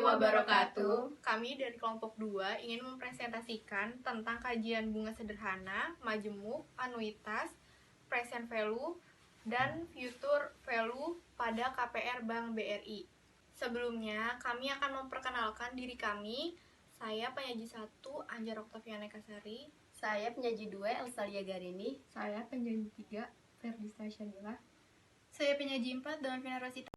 wabarakatuh. Kami dari kelompok 2 ingin mempresentasikan tentang kajian bunga sederhana, majemuk, anuitas, present value, dan future value pada KPR Bank BRI. Sebelumnya, kami akan memperkenalkan diri kami. Saya penyaji 1, Anjar Oktaviana Kasari. Saya penyaji 2, Elsalia Garini. Saya penyaji 3, Ferdista Syamila. Saya penyaji 4, Donavina Rosita.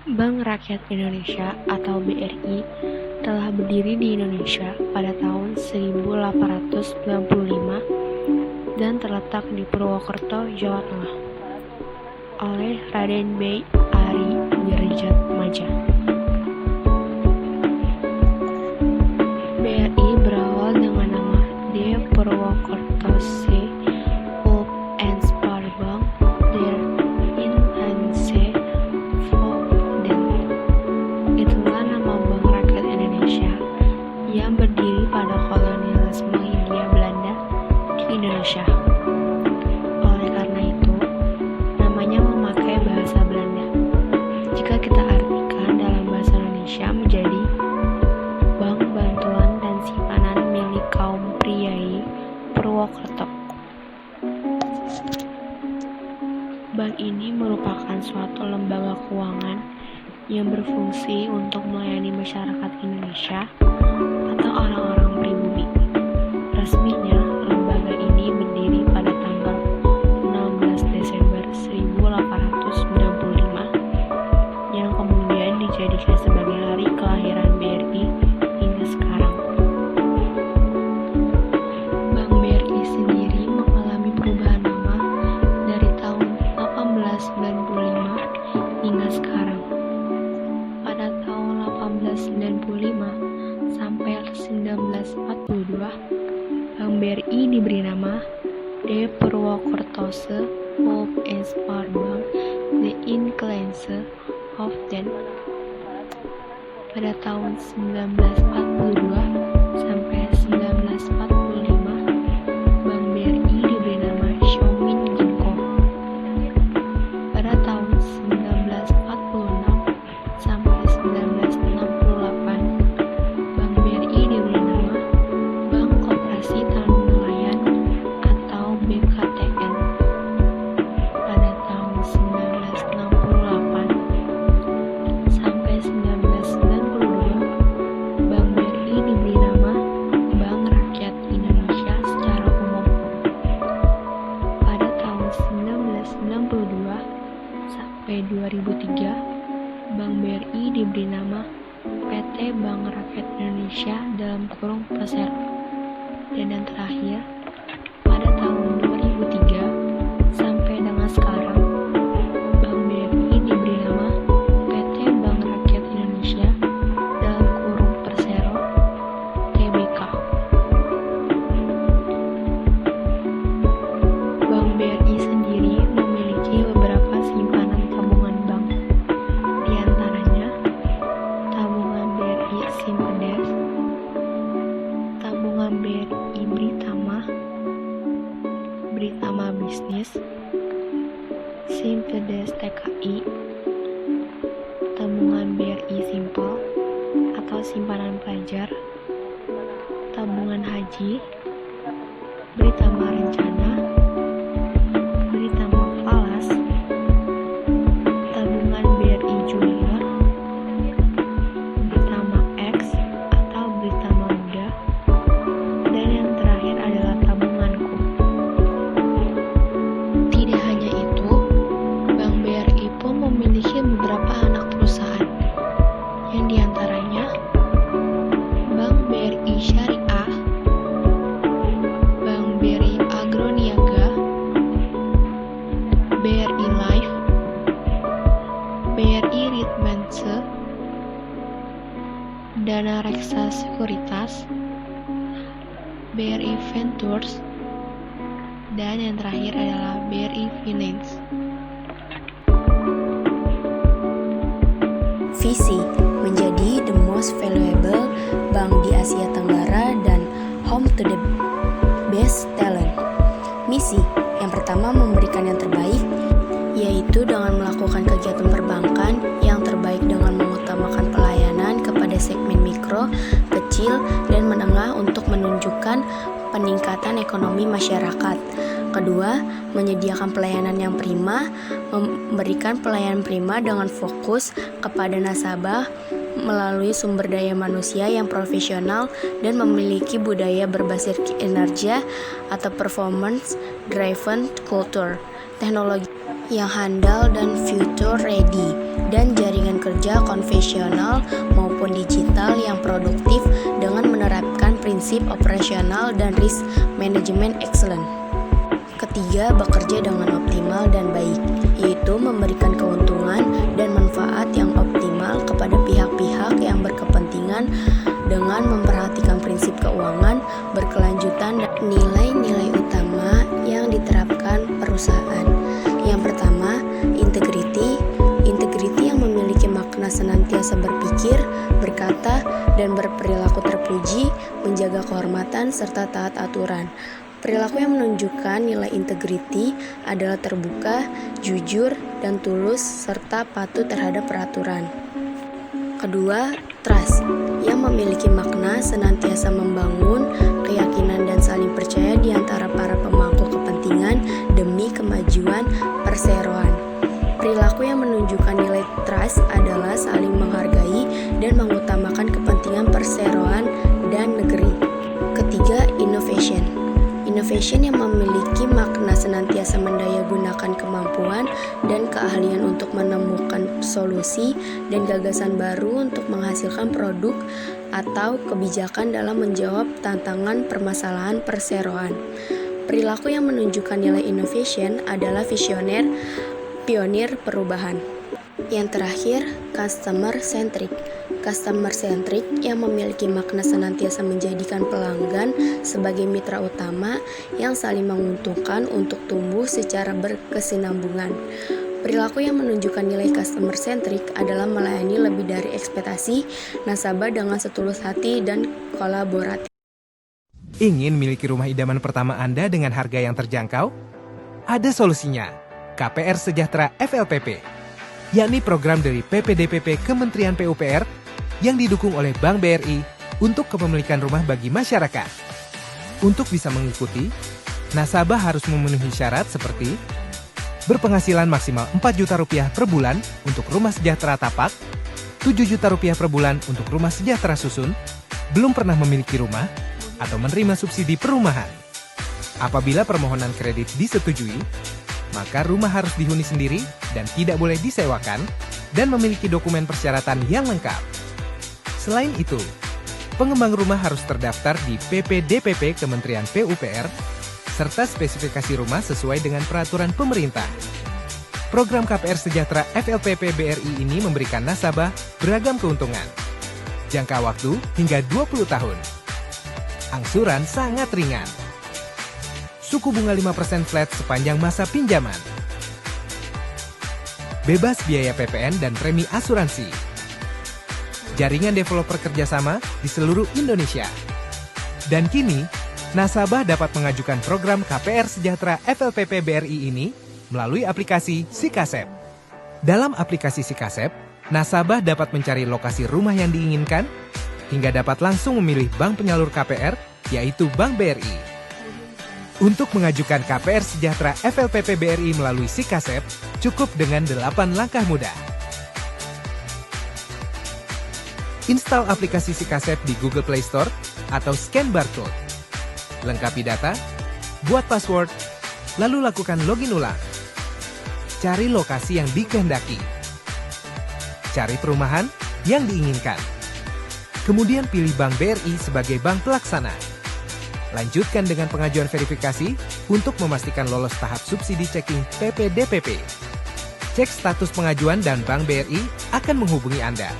Bank Rakyat Indonesia atau BRI telah berdiri di Indonesia pada tahun 1895 dan terletak di Purwokerto, Jawa Tengah oleh Raden Bey Ari Wirjatmaja. BRI berawal dengan nama De Purwokertose Hulp and Spaarbank der Inlandse Volksbank. Itulah nama Bank Rakyat Indonesia yang berdiri pada kolonialisme Hindia Belanda di Indonesia. Oleh karena itu, namanya memakai bahasa Belanda. Jika kita artikan dalam bahasa Indonesia menjadi Bank Bantuan dan Simpanan milik kaum priai Purwokerto. Bank ini merupakan suatu lembaga keuangan yang berfungsi untuk melayani masyarakat Indonesia atau orang-orang pribumi. Resminya, lembaga ini berdiri pada tanggal 16 Desember 1895 yang kemudian dijadikan sebagai hari kelahiran BRI hingga sekarang. Bank BRI sendiri mengalami perubahan nama dari tahun 1895 hingga sekarang. Pada tahun 1895 sampai 1942, Bank BRI diberi nama De Purwokertose Hulp en Spaarbank de Inlandse Volksbank. Pada tahun 1942 sampai 1945, Bank BRI diberi nama Xiaomin Ginko. Pada tahun 1946 sampai 1968, Bank BRI diberi nama Bank Koperasi Tani Nelayan atau BKTN. Pada tahun 1968 sampai 1992, Bank BRI diberi nama Bank Rakyat Indonesia secara umum. Pada tahun 1992 sampai 2003, Bank BRI diberi nama PT Bank Rakyat Indonesia (Persero). Dan yang terakhir, pada tahun 2003 sampai dengan sekarang, Bank BRI diberi nama PT Bank Rakyat Indonesia (Persero) Tbk. Bank BRI sendiri memiliki beberapa simpanan tabungan bank, di antaranya tabungan BRI Simpedes, tabungan BRI Britama Bisnis, Simpedes TKI, tabungan BRI Simpel atau simpanan pelajar, tabungan haji, Britama Rencana, Britama Falas, tabungan BRI Junior, Britama X atau Britama Muda, dan yang terakhir adalah tabunganku. Tidak hanya itu, Bank BRI pun memiliki beberapa anak perusahaan, yang diantaranya Bank BRI Syariah, Bank BRI Agroniaga, BRI Life, BRI Ritmense, Dana Reksa Sekuritas, BRI Ventures, dan yang terakhir adalah BRI Finance. Visi menjadi the most valuable bank di Asia Tenggara dan home to the Best Talent. Misi yang pertama memberikan yang terbaik, yaitu dengan melakukan kegiatan perbankan yang terbaik dengan mengutamakan pelayanan kepada segmen mikro, kecil, dan menengah untuk menunjukkan peningkatan ekonomi masyarakat. Kedua, menyediakan pelayanan yang prima, memberikan pelayanan prima dengan fokus kepada nasabah melalui sumber daya manusia yang profesional dan memiliki budaya berbasis kinerja atau performance driven culture, teknologi yang handal dan future ready, dan jaringan kerja konvensional maupun digital yang produktif dengan menerapkan prinsip operasional dan risk management excellent. Ketiga, bekerja dengan optimal dan baik, yaitu memberikan keuntungan dan manfaat yang optimal kepada pihak-pihak yang berkepentingan dengan memperhatikan prinsip keuangan berkelanjutan dan nilai-nilai utama yang diterapkan perusahaan. Yang pertama, integrity. Integrity yang memiliki makna senantiasa berpikir, berkata, dan berperilaku terpuji, menjaga kehormatan, serta taat aturan. Perilaku yang menunjukkan nilai integrity adalah terbuka, jujur, dan tulus, serta patuh terhadap peraturan. Kedua, trust, yang memiliki makna senantiasa membangun keyakinan dan saling percaya di antara para pemangku kepentingan demi kemajuan perseroan. Perilaku yang menunjukkan nilai trust adalah saling menghargai dan mengutamakan kepentingan perseroan dan negeri. Ketiga, innovation. Innovation yang memiliki makna senantiasa mendayagunakan kemampuan dan keahlian untuk menemukan solusi dan gagasan baru untuk menghasilkan produk atau kebijakan dalam menjawab tantangan permasalahan perseroan. Perilaku yang menunjukkan nilai innovation adalah visioner, pionir perubahan. Yang terakhir, customer centric. Customer centric yang memiliki makna senantiasa menjadikan pelanggan sebagai mitra utama yang saling menguntungkan untuk tumbuh secara berkesinambungan. Perilaku yang menunjukkan nilai customer centric adalah melayani lebih dari ekspektasi nasabah dengan setulus hati dan kolaboratif. Ingin miliki rumah idaman pertama Anda dengan harga yang terjangkau? Ada solusinya, KPR Sejahtera FLPP, yakni program dari PPDPP Kementerian PUPR yang didukung oleh Bank BRI untuk kepemilikan rumah bagi masyarakat. Untuk bisa mengikuti, nasabah harus memenuhi syarat seperti berpenghasilan maksimal Rp4 juta per bulan untuk rumah sejahtera tapak, Rp7 juta per bulan untuk rumah sejahtera susun, belum pernah memiliki rumah, atau menerima subsidi perumahan. Apabila permohonan kredit disetujui, maka rumah harus dihuni sendiri dan tidak boleh disewakan dan memiliki dokumen persyaratan yang lengkap. Selain itu, pengembang rumah harus terdaftar di PPDPP Kementerian PUPR serta spesifikasi rumah sesuai dengan peraturan pemerintah. Program KPR Sejahtera FLPP BRI ini memberikan nasabah beragam keuntungan. Jangka waktu hingga 20 tahun. Angsuran sangat ringan. Suku bunga 5% flat sepanjang masa pinjaman. Bebas biaya PPN dan premi asuransi. Jaringan developer kerjasama di seluruh Indonesia. Dan kini, nasabah dapat mengajukan program KPR Sejahtera FLPP BRI ini melalui aplikasi Sikasep. Dalam aplikasi Sikasep, nasabah dapat mencari lokasi rumah yang diinginkan, hingga dapat langsung memilih bank penyalur KPR, yaitu Bank BRI. Untuk mengajukan KPR Sejahtera FLPP BRI melalui Sikasep, cukup dengan 8 langkah mudah. Install aplikasi Sikasep di Google Play Store atau scan barcode. Lengkapi data, buat password, lalu lakukan login ulang. Cari lokasi yang dikehendaki. Cari perumahan yang diinginkan. Kemudian pilih Bank BRI sebagai bank pelaksana. Lanjutkan dengan pengajuan verifikasi untuk memastikan lolos tahap subsidi checking PPDPP. Cek status pengajuan dan Bank BRI akan menghubungi Anda.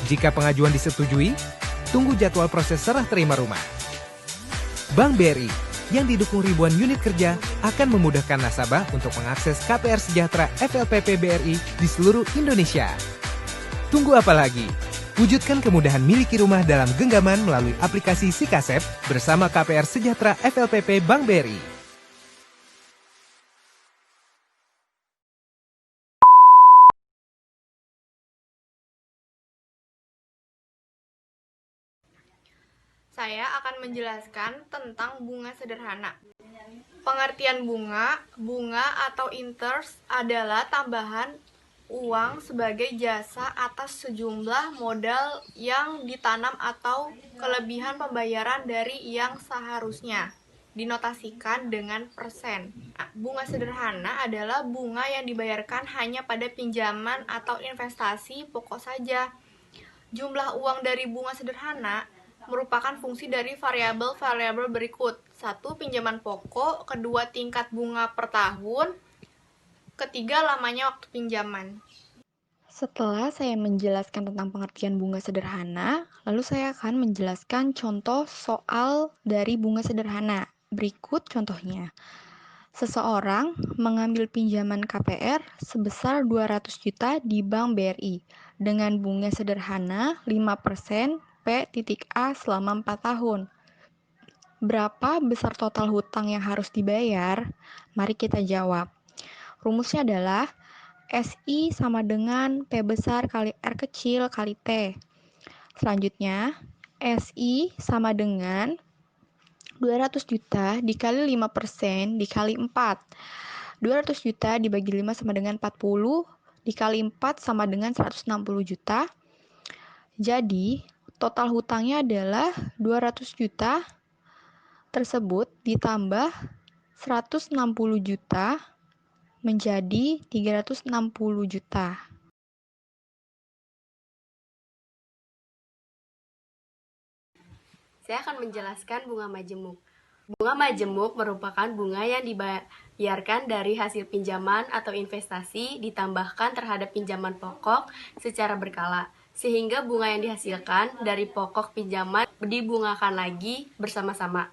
Jika pengajuan disetujui, tunggu jadwal proses serah terima rumah. Bank BRI yang didukung ribuan unit kerja akan memudahkan nasabah untuk mengakses KPR Sejahtera FLPP BRI di seluruh Indonesia. Tunggu apa lagi? Wujudkan kemudahan miliki rumah dalam genggaman melalui aplikasi Sikasep bersama KPR Sejahtera FLPP Bank BRI. Saya akan menjelaskan tentang bunga sederhana. Pengertian bunga atau interest adalah tambahan uang sebagai jasa atas sejumlah modal yang ditanam atau kelebihan pembayaran dari yang seharusnya. Dinotasikan dengan persen. Bunga sederhana adalah bunga yang dibayarkan hanya pada pinjaman atau investasi pokok saja. Jumlah uang dari bunga sederhana merupakan fungsi dari variabel-variabel berikut. 1. Pinjaman pokok. 2. Tingkat bunga per tahun. 3. Lamanya waktu pinjaman. Setelah saya menjelaskan tentang pengertian bunga sederhana, lalu saya akan menjelaskan contoh soal dari bunga sederhana. Berikut contohnya. Seseorang mengambil pinjaman KPR sebesar 200 juta di Bank BRI dengan bunga sederhana 5% P.A selama 4 tahun. Berapa besar total hutang yang harus dibayar? Mari kita jawab. Rumusnya adalah SI sama dengan P besar kali R kecil kali T. Selanjutnya, SI sama dengan 200 juta dikali 5% dikali 4. 200 juta dibagi 5 sama dengan 40, dikali 4 sama dengan 160 juta. Jadi, total hutangnya adalah 200 juta tersebut ditambah 160 juta menjadi 360 juta. Saya akan menjelaskan bunga majemuk. Bunga majemuk merupakan bunga yang dibayarkan dari hasil pinjaman atau investasi ditambahkan terhadap pinjaman pokok secara berkala, sehingga bunga yang dihasilkan dari pokok pinjaman dibungakan lagi bersama-sama.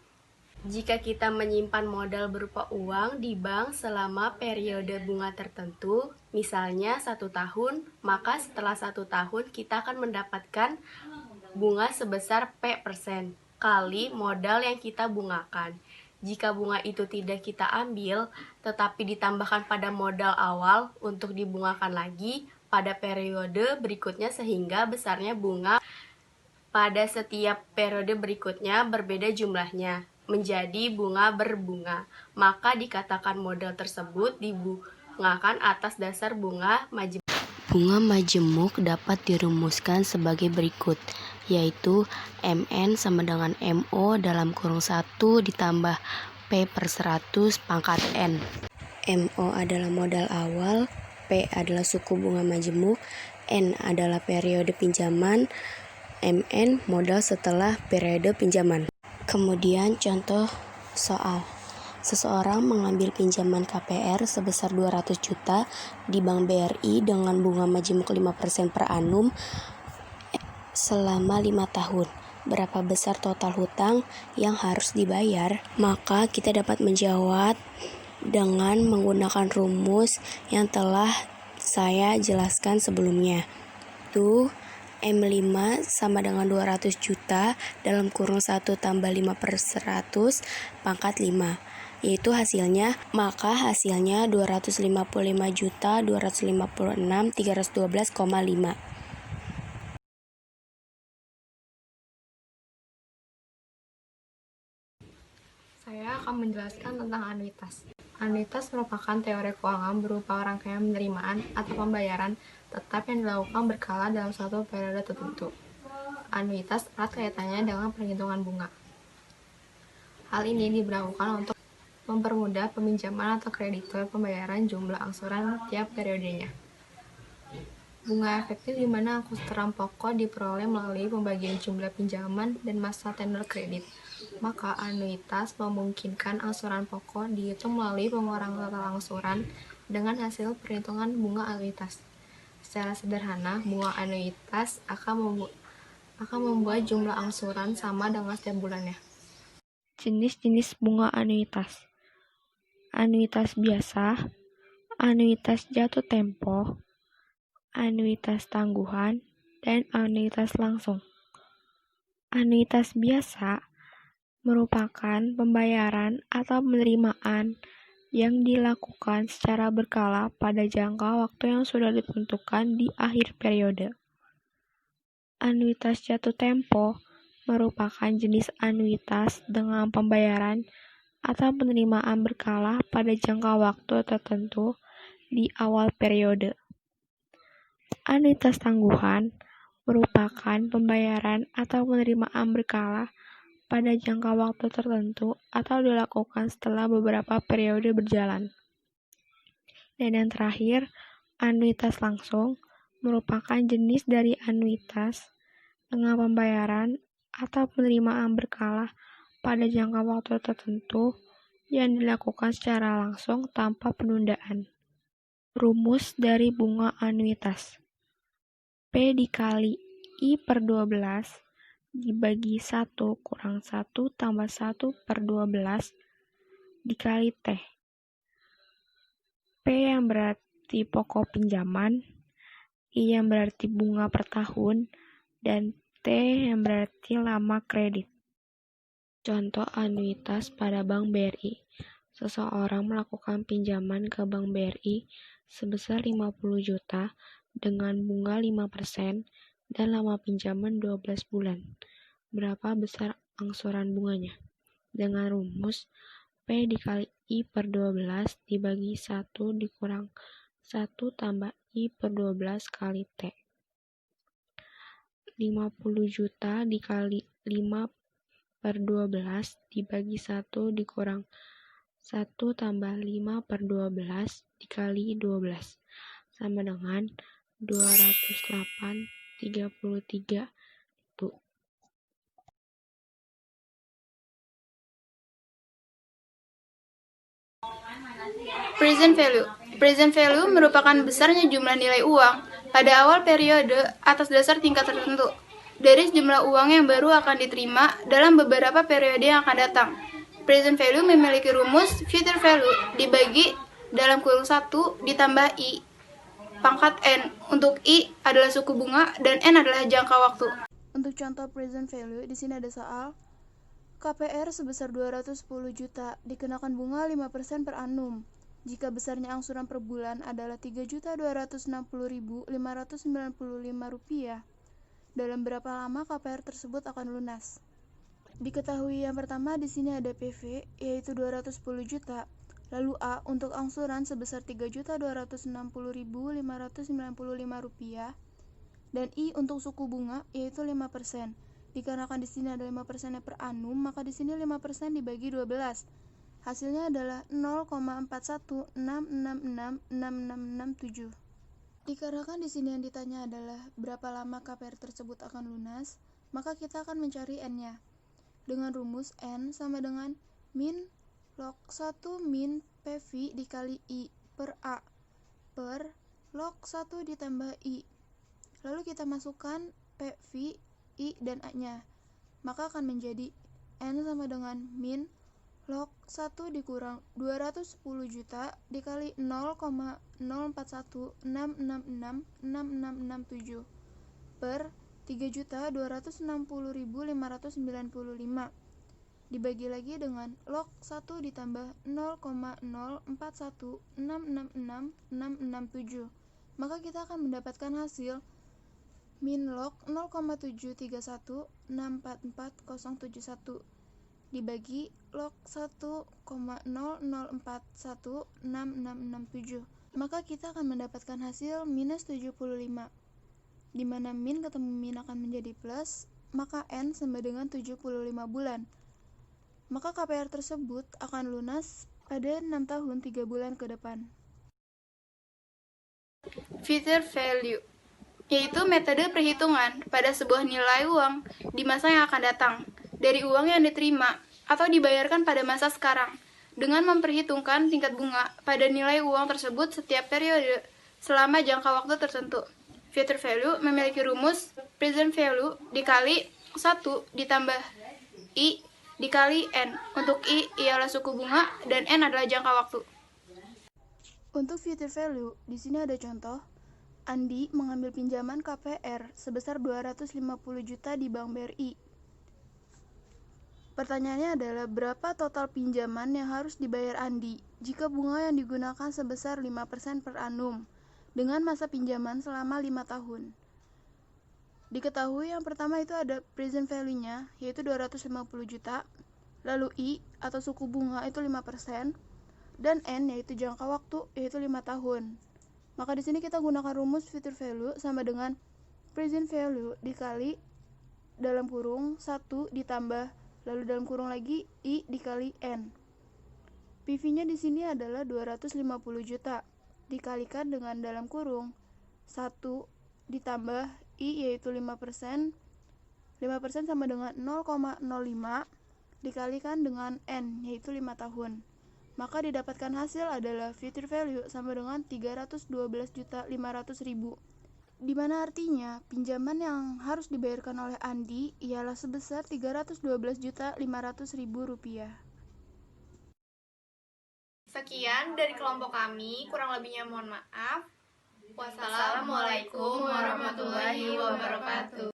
Jika kita menyimpan modal berupa uang di bank selama periode bunga tertentu, misalnya 1 tahun, maka setelah 1 tahun kita akan mendapatkan bunga sebesar P% kali modal yang kita bungakan. Jika bunga itu tidak kita ambil, tetapi ditambahkan pada modal awal untuk dibungakan lagi pada periode berikutnya sehingga besarnya bunga pada setiap periode berikutnya berbeda jumlahnya, menjadi bunga berbunga, maka dikatakan modal tersebut dibungakan atas dasar bunga majemuk. Bunga majemuk dapat dirumuskan sebagai berikut, yaitu MN sama dengan MO dalam kurung 1 ditambah P/100 pangkat N. MO adalah modal awal, P adalah suku bunga majemuk, N adalah periode pinjaman, MN modal setelah periode pinjaman. Kemudian contoh soal. Seseorang mengambil pinjaman KPR sebesar 200 juta di Bank BRI dengan bunga majemuk 5% per annum selama 5 tahun. Berapa besar total hutang yang harus dibayar? Maka kita dapat menjawab dengan menggunakan rumus yang telah saya jelaskan sebelumnya. Itu M5 sama dengan 200 juta dalam kurung 1 tambah 5/100 pangkat 5. Yaitu hasilnya, maka hasilnya 255.256.312,5. Saya akan menjelaskan tentang anuitas. Anuitas merupakan teori keuangan berupa rangkaian penerimaan atau pembayaran tetap yang dilakukan berkala dalam suatu periode tertentu. Anuitas erat kaitannya dengan perhitungan bunga. Hal ini diberlakukan untuk mempermudah peminjaman atau kreditur pembayaran jumlah angsuran tiap periodenya. Bunga efektif di mana angsuran pokok diperoleh melalui pembagian jumlah pinjaman dan masa tenor kredit. Maka anuitas memungkinkan angsuran pokok dihitung melalui pengurangan total angsuran dengan hasil perhitungan bunga anuitas. Secara sederhana, bunga anuitas akan membuat jumlah angsuran sama dengan setiap bulannya. Jenis-jenis bunga anuitas. Anuitas biasa, anuitas jatuh tempo, anuitas tangguhan, dan anuitas langsung. Anuitas biasa merupakan pembayaran atau penerimaan yang dilakukan secara berkala pada jangka waktu yang sudah ditentukan di akhir periode. Anuitas jatuh tempo merupakan jenis anuitas dengan pembayaran atau penerimaan berkala pada jangka waktu tertentu di awal periode. Anuitas tangguhan merupakan pembayaran atau penerimaan berkala pada jangka waktu tertentu atau dilakukan setelah beberapa periode berjalan. Dan yang terakhir, anuitas langsung merupakan jenis dari anuitas dengan pembayaran atau penerimaan berkala pada jangka waktu tertentu yang dilakukan secara langsung tanpa penundaan. Rumus dari bunga anuitas. P dikali I per 12 dibagi 1 kurang 1 tambah 1 per 12 dikali T. P yang berarti pokok pinjaman, I yang berarti bunga per tahun, dan T yang berarti lama kredit. Contoh anuitas pada Bank BRI. Seseorang melakukan pinjaman ke Bank BRI sebesar 50 juta dengan bunga 5% dan lama pinjaman 12 bulan. Berapa besar angsuran bunganya? Dengan rumus P dikali I per 12 dibagi 1 dikurang 1 tambah I per 12 kali T. 50 juta dikali 5 per 12 dibagi 1 dikurang 1 tambah 5 per 12 dikali 12 sama dengan 208,33 ribu. Present value. Present value merupakan besarnya jumlah nilai uang pada awal periode atas dasar tingkat tertentu dari jumlah uang yang baru akan diterima dalam beberapa periode yang akan datang. Present value memiliki rumus future value dibagi dalam kurung 1 ditambah I pangkat N, untuk I adalah suku bunga dan N adalah jangka waktu. Untuk contoh present value, di sini ada soal KPR sebesar 210 juta dikenakan bunga 5% per annum. Jika besarnya angsuran per bulan adalah Rp3.260.595, dalam berapa lama KPR tersebut akan lunas? Diketahui yang pertama di sini ada PV yaitu 210 juta. Lalu A untuk angsuran sebesar Rp3.260.595 dan I untuk suku bunga yaitu 5%. Dikarenakan di sini ada 5% per annum, maka di sini 5% dibagi 12. Hasilnya adalah 0,416666667. Dikarenakan di sini yang ditanya adalah berapa lama KPR tersebut akan lunas, maka kita akan mencari N-nya. Dengan rumus N sama dengan min log 1 min PV dikali I per A per log 1 ditambah I. Lalu kita masukkan PV, I, dan A-nya. Maka akan menjadi N sama dengan min log 1 dikurang 210 juta dikali 0,0416666667 per 3.260.595 dibagi lagi dengan log 1 ditambah 0,0416666667. Maka kita akan mendapatkan hasil min log 0,731644071 dibagi log 1,004166667. Maka kita akan mendapatkan hasil minus 75. Di mana min ketemu min akan menjadi plus, maka N sama dengan 75 bulan. Maka KPR tersebut akan lunas pada 6 tahun 3 bulan ke depan. Future value yaitu metode perhitungan pada sebuah nilai uang di masa yang akan datang dari uang yang diterima atau dibayarkan pada masa sekarang dengan memperhitungkan tingkat bunga pada nilai uang tersebut setiap periode selama jangka waktu tertentu. Future value memiliki rumus present value dikali 1 ditambah I dikali N. Untuk I ialah suku bunga dan N adalah jangka waktu. Untuk future value, di sini ada contoh. Andi mengambil pinjaman KPR sebesar 250 juta di Bank BRI. Pertanyaannya adalah berapa total pinjaman yang harus dibayar Andi jika bunga yang digunakan sebesar 5% per annum dengan masa pinjaman selama 5 tahun. Diketahui yang pertama itu ada present value-nya yaitu 250 juta, lalu I atau suku bunga itu 5%, dan N yaitu jangka waktu yaitu 5 tahun. Maka di sini kita gunakan rumus future value sama dengan present value dikali dalam kurung 1 ditambah lalu dalam kurung lagi I dikali N. PV-nya di sini adalah 250 juta dikalikan dengan dalam kurung 1 ditambah I yaitu 5%. 5% sama dengan 0,05 dikalikan dengan N yaitu 5 tahun. Maka didapatkan hasil adalah future value sama dengan 312.500.000. Di mana artinya pinjaman yang harus dibayarkan oleh Andi ialah sebesar 312.500.000 rupiah. Sekian dari kelompok kami, kurang lebihnya mohon maaf. Wassalamualaikum warahmatullahi wabarakatuh.